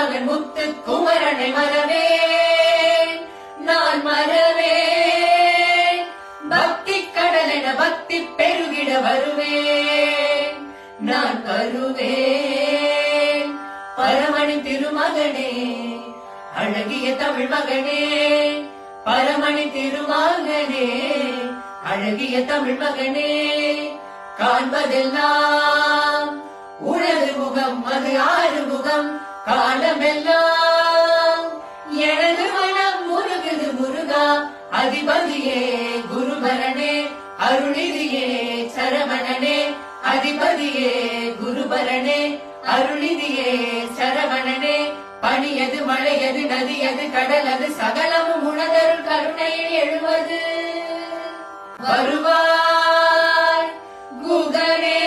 திருமகன் முத்து குமரனை மறவேன் நான் மறவேன். பக்தி கடல் என பக்தி பெருகிட வருவேன் நான் வருவேன். பரமணி திருமகனே அழகிய தமிழ் மகனே, பரமணி திருமகனே அழகிய தமிழ் மகனே, காண்பதெல்லாம் உனது முகம் அது ஆறுமுகம் காலமெல்லாம் எனது மனம் முருகுது முருகா. அதிபதியே குருபரனே அருளிதியே சரவணனே, அதிபதியே குருபரனே அருளிதியே சரவணனே. பனியது மழையது நதியது கடலது சகலமும் உணதருள் கருணையில் எழுவது வருவாய் குகனே.